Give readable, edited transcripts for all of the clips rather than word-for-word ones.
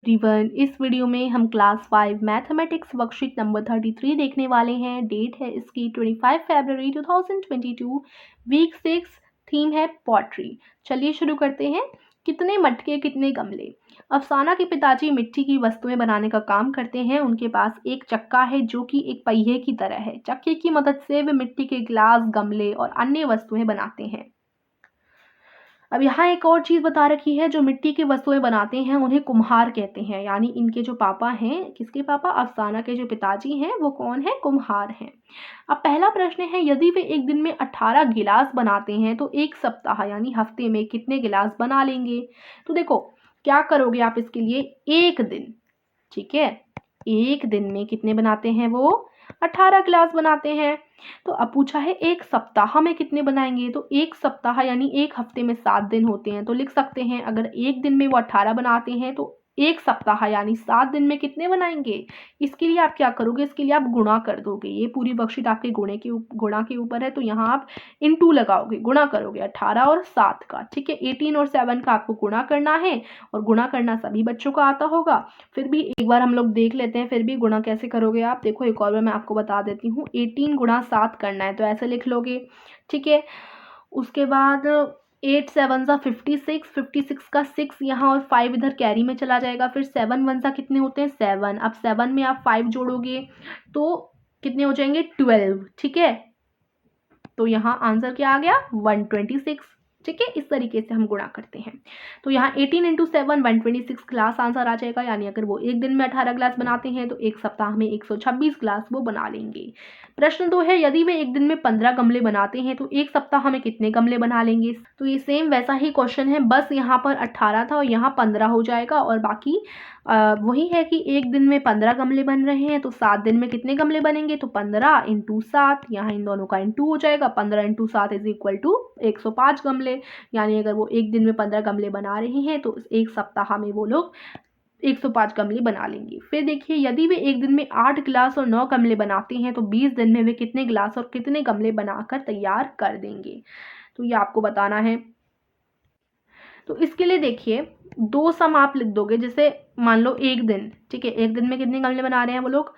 Everyone, इस video में हम क्लास 5 मैथमेटिक्स वर्कशीट नंबर 33 देखने वाले हैं। डेट है इसकी 25 फरवरी 2022, वीक 6, थीम है पॉटरी। चलिए शुरू करते हैं। कितने मटके कितने गमले। अफसाना के पिताजी मिट्टी की वस्तुएं बनाने का काम करते हैं। उनके पास एक चक्का है जो कि एक पहिए की तरह है। चक्के की मदद से वे मिट्टी के गिलास, गमले और अन्य वस्तुएं बनाते हैं। अब यहाँ एक और चीज़ बता रखी है, जो मिट्टी की वस्तुएं बनाते हैं उन्हें कुम्हार कहते हैं। यानी इनके जो पापा हैं, किसके पापा, अफसाना के जो पिताजी हैं, वो कौन है, कुम्हार हैं। अब पहला प्रश्न है, यदि वे एक दिन में 18 गिलास बनाते हैं तो एक सप्ताह यानी हफ्ते में कितने गिलास बना लेंगे। तो देखो क्या करोगे आप इसके लिए, एक दिन, ठीक है, एक दिन में कितने बनाते हैं वो, 18 गिलास बनाते हैं। तो अब पूछा है एक सप्ताह में कितने बनाएंगे। तो एक सप्ताह यानी एक हफ्ते में 7 दिन होते हैं, तो लिख सकते हैं अगर एक दिन में वो 18 बनाते हैं तो एक सप्ताह यानी 7 दिन में कितने बनाएंगे। इसके लिए आप क्या करोगे, इसके लिए आप गुणा कर दोगे। ये पूरी वर्कशीट आपके गुणा के ऊपर है, तो यहाँ आप इनटू लगाओगे, गुणा करोगे 18 और 7 का, ठीक है। 18 और 7 का आपको गुणा करना है, और गुणा करना सभी बच्चों को आता होगा। फिर भी एक बार हम लोग देख लेते हैं, फिर भी गुणा कैसे करोगे आप। देखो एक और बार मैं आपको बता देती हूँ। 18 गुणा 7 करना है तो ऐसे लिख लोगे, ठीक है। उसके बाद 8 7 सा 56, 56 का 6 यहाँ और 5 इधर कैरी में चला जाएगा। फिर 7 1 सा कितने होते हैं, 7। अब 7 में आप 5 जोड़ोगे तो कितने हो जाएंगे, 12, ठीक है। तो यहाँ आंसर क्या आ गया, 126, ठीक है। इस तरीके से हम गुणा करते हैं। तो यहाँ 18 इंटू 7 126 ग्लास आंसर आ जाएगा। यानी अगर वो एक दिन में 18 ग्लास बनाते हैं तो एक सप्ताह में 126 ग्लास वो बना लेंगे। प्रश्न 2 है, यदि वे एक दिन में 15 गमले बनाते हैं तो एक सप्ताह में कितने गमले बना लेंगे। तो ये सेम वैसा ही क्वेश्चन है, बस यहाँ पर 18 था और यहाँ 15 हो जाएगा। और बाकी वही है कि एक दिन में 15 गमले बन रहे हैं तो 7 दिन में कितने गमले बनेंगे। तो 15 इंटू 7, यहाँ इन दोनों का इंटू हो जाएगा। 15 इंटू 7 इज इक्वल टू 105 गमले। यानी अगर वो एक दिन में 15 गमले बना रहे हैं तो एक सप्ताह में वो लोग 105 गमले बना लेंगे। फिर देखिए, यदि वे एक दिन में 8 गिलास और 9 गमले बनाते हैं तो 20 दिन में वे कितने गिलास और कितने गमले बनाकर तैयार कर देंगे। तो ये आपको बताना है। तो इसके लिए देखिए, दो सम आप लिख दोगे। जैसे मान लो एक दिन, ठीक है, एक दिन में कितने गमले बना रहे हैं वो लोग,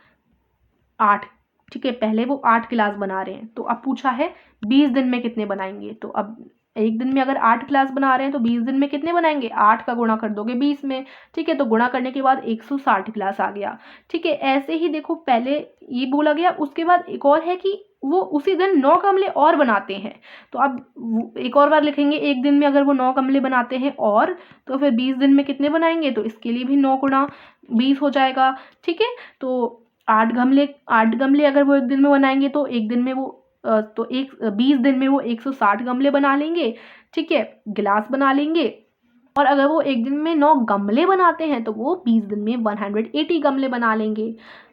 8, ठीक है। पहले वो 8 गिलास बना रहे हैं, तो अब पूछा है 20 दिन में कितने बनाएंगे। तो अब एक दिन में अगर 8 गिलास बना रहे हैं तो 20 दिन में कितने बनाएंगे, 8 का गुणा कर दोगे 20 में, ठीक है। तो गुणा करने के बाद 160 गिलास आ गया, ठीक है। ऐसे ही देखो, पहले ये बोला गया, उसके बाद एक और है कि वो उसी दिन 9 गमले और बनाते हैं। तो अब एक और बार लिखेंगे, एक दिन में अगर वो 9 गमले बनाते हैं और, तो फिर 20 दिन में कितने बनाएंगे। तो इसके लिए भी 9 गुणा 20 हो जाएगा, ठीक है। तो 8 गमले अगर वो एक दिन में बनाएंगे तो एक दिन में वो तो 20 दिन में वो 160 गमले बना लेंगे, ठीक है, गिलास बना लेंगे। और अगर वो एक दिन में 9 गमले बनाते हैं तो वो 20 दिन में 180 गमले बना लेंगे।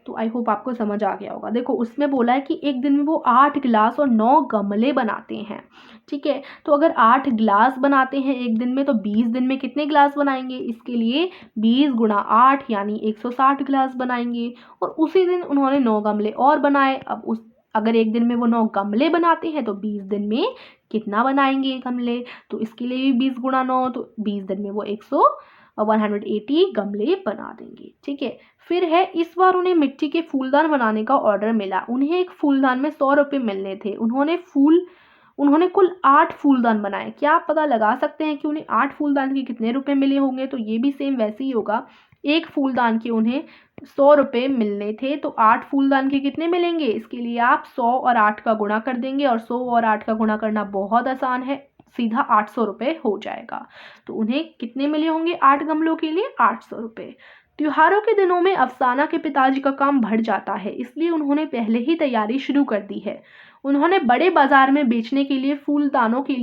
तो आई होप आपको समझ आ गया होगा। देखो उसमें बोला है कि एक दिन में वो 8 गिलास और 9 गमले बनाते हैं, ठीक है। तो अगर 8 गिलास बनाते हैं एक दिन में तो 20 दिन में कितने गिलास बनाएंगे। इसके लिए 20 गुणा 8 यानी 160 गिलास बनाएंगे। और उसी दिन उन्होंने 9 गमले और बनाए। अब उस अगर एक दिन में वो 9 गमले बनाते हैं तो 20 दिन में कितना बनाएंगे गमले। तो इसके लिए भी 20 गुणा 9, तो 20 दिन में वो 180 गमले बना देंगे, ठीक है। फिर है, इस बार उन्हें मिट्टी के फूलदान बनाने का ऑर्डर मिला। उन्हें एक फूलदान में 100 रुपये मिलने थे। उन्होंने कुल 8 फूलदान बनाए। क्या आप पता लगा सकते हैं कि उन्हें 8 फूलदान के कितने रुपए मिले होंगे। तो ये भी सेम वैसे ही होगा, एक फूलदान के उन्हें 100 रुपये मिलने थे तो 8 फूलदान के कितने मिलेंगे। इसके लिए आप 100 और 8 का गुणा कर देंगे, और 100 और 8 का गुणा करना बहुत आसान है, सीधा 800 रुपये हो जाएगा। तो उन्हें कितने मिले होंगे 8 गमलों के लिए, 800 रुपये। त्योहारों के दिनों में अफसाना के पिताजी का काम बढ़ जाता है, इसलिए उन्होंने पहले ही तैयारी शुरू कर दी है। उन्होंने बड़े बाजार में बेचने के लिए फूलदानों के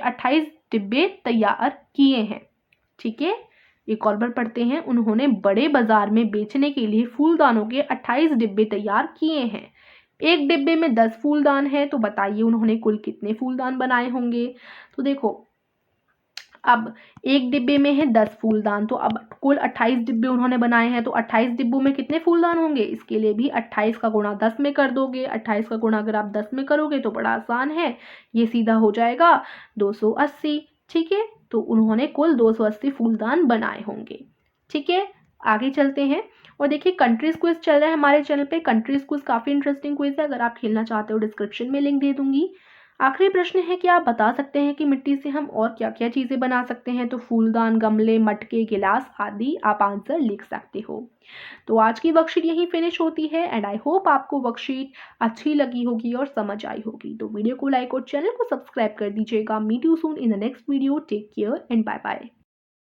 28 डिब्बे तैयार किए हैं, ठीक है। एक और बार पढ़ते हैं, उन्होंने बड़े बाजार में बेचने के लिए फूलदानों के 28 डिब्बे तैयार किए हैं। एक डिब्बे में 10 फूलदान है, तो बताइए उन्होंने कुल कितने फूलदान बनाए होंगे। तो देखो, अब एक डिब्बे में है 10 फूलदान, तो अब कुल 28 डिब्बे उन्होंने बनाए हैं, तो 28 डिब्बों में कितने फूलदान होंगे। इसके लिए भी 28 का गुणा 10 में कर दोगे। 28 का गुणा अगर आप 10 में करोगे तो बड़ा आसान है, ये सीधा हो जाएगा 280, ठीक है। तो उन्होंने कुल 280 फूलदान बनाए होंगे, ठीक है, आगे चलते हैं और देखिए कंट्रीज क्विज चल रहा है हमारे चैनल पे। कंट्रीज क्विज काफ़ी इंटरेस्टिंग क्विज है, अगर आप खेलना चाहते हो डिस्क्रिप्शन में लिंक दे दूंगी। आखिरी प्रश्न है कि आप बता सकते हैं कि मिट्टी से हम और क्या क्या चीज़ें बना सकते हैं। तो फूलदान, गमले, मटके, गिलास आदि आप आंसर लिख सकते हो। तो आज की वर्कशीट यहीं फिनिश होती है एंड आई होप आपको वर्कशीट अच्छी लगी होगी और समझ आई होगी। तो वीडियो को लाइक और चैनल को सब्सक्राइब कर दीजिएगा। Meet you soon in the next video. Take care and bye bye.